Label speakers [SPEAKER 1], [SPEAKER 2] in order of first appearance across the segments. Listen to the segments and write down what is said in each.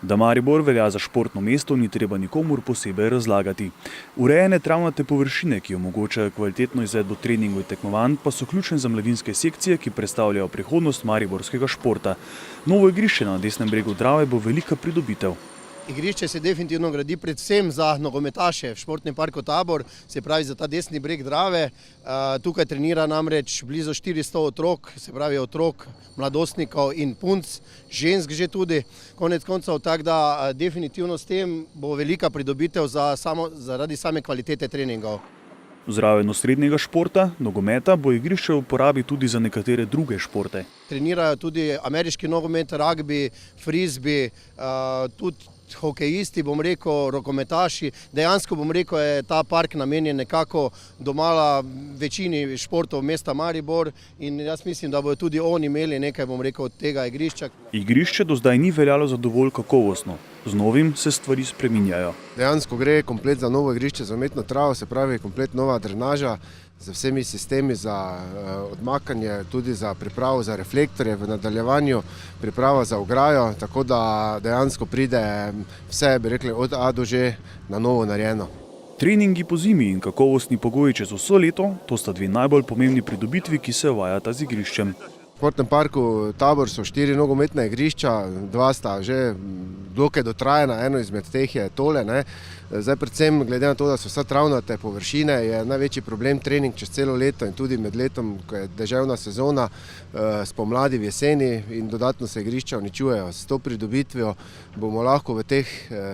[SPEAKER 1] Da Maribor velja za športno mesto, ni treba nikomur posebej razlagati. Urejene travnate površine, ki omogočajo kvalitetno izvedbo treningov in tekmovanj, pa so ključne za mladinske sekcije, ki predstavljajo prihodnost mariborskega športa. Novo igrišče na desnem bregu Drave bo velika pridobitev.
[SPEAKER 2] Igrišče se definitivno gradi predvsem za nogometaše v športnem parku Tabor, se pravi za ta desni breg Drave. Tukaj trenira namreč blizu 400 otrok, se pravi otrok, mladostnikov in punc, žensk že tudi, konec koncev, tako da definitivno s tem bo velika pridobitev zaradi same kvalitete treningov.
[SPEAKER 1] Zraven osrednjega športa, nogometa, bo igrišče v uporabi tudi za nekatere druge športe.
[SPEAKER 2] Trenirajo tudi ameriški nogomet, ragbi, frisbee, tudi hokejisti, bom rekel, rokometaši. Dejansko, bom rekel, je ta park namenjen nekako domala večini športov mesta Maribor in jaz mislim, da bodo tudi oni imeli nekaj, bom rekel, od tega igrišča.
[SPEAKER 1] Igrišče do zdaj ni veljalo za dovolj kakovostno. Z novim se stvari spreminjajo.
[SPEAKER 3] Dejansko gre komplet za novo igrišče za umetno travo, se pravi komplet nova drenaža z vsemi sistemi za odmakanje, tudi za pripravo za reflektorje v nadaljevanju, priprava za ograjo, tako da dejansko pride vse, bi rekli, od A do Ž na novo narejeno.
[SPEAKER 1] Treningi po zimi in kakovostni pogoji čez vso leto, to sta dve najbolj pomembni pridobitvi, ki se uvajata z igriščem.
[SPEAKER 3] V športnem parku Tabor so 4 nogometna igrišča, 2 sta že dokaj dotrajana, eno izmed teh je tole. Zdaj predvsem glede na to, da so vsa travnate površine, je največji problem trening čez celo leto in tudi med letom, ko je deževna sezona, spomladi, v jeseni in dodatno se igrišča uničujejo. S to pridobitvijo bomo lahko v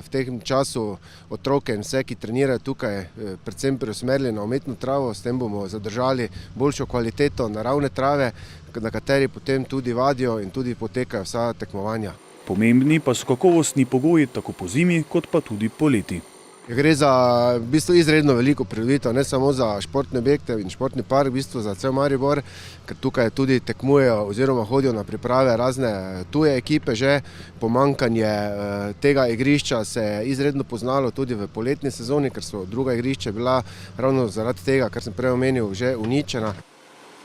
[SPEAKER 3] tem času otroke in vse, ki trenirajo tukaj, predvsem preusmerili na umetno travo, s tem bomo zadržali boljšo kvaliteto naravne trave, na kateri potem tudi vadijo in tudi potekajo vsa tekmovanja.
[SPEAKER 1] Pomembni pa so kakovostni pogoji tako po zimi, kot pa tudi poleti.
[SPEAKER 3] Gre za v bistvu izredno veliko pridobitev, ne samo za športne objekte in športni park, v bistvu za cel Maribor, ker tukaj tudi tekmujejo oziroma hodijo na priprave razne tuje ekipe že. Pomanjkanje tega igrišča se je izredno poznalo tudi v poletni sezoni, ker so druga igrišča bila ravno zaradi tega, kar sem prej omenil, že uničena.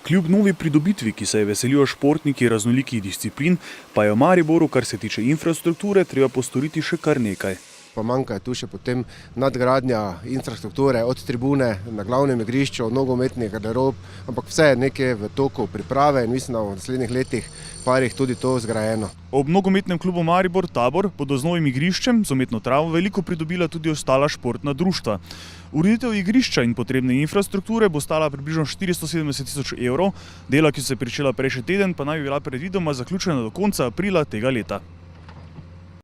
[SPEAKER 1] Kljub novi pridobitvi, ki se je veselijo športniki raznolikih disciplin, pa je v Mariboru, kar se tiče infrastrukture, treba postoriti še kar nekaj.
[SPEAKER 3] Pomanjka je tu še potem nadgradnja infrastrukture od tribune na glavnem igrišču, nogometnih garderob, ampak vse je nekaj v toku priprave in mislim, da v naslednjih letih parih tudi to zgrajeno.
[SPEAKER 1] Ob nogometnem klubu Maribor Tabor bodo z novim igriščem z umetno travo veliko pridobila tudi ostala športna društva. Ureditev igrišča in potrebne infrastrukture bo stala približno 470 000 evrov, dela, ki se je pričela prejšnji teden, pa naj bi bila predvidoma zaključena do konca aprila tega leta.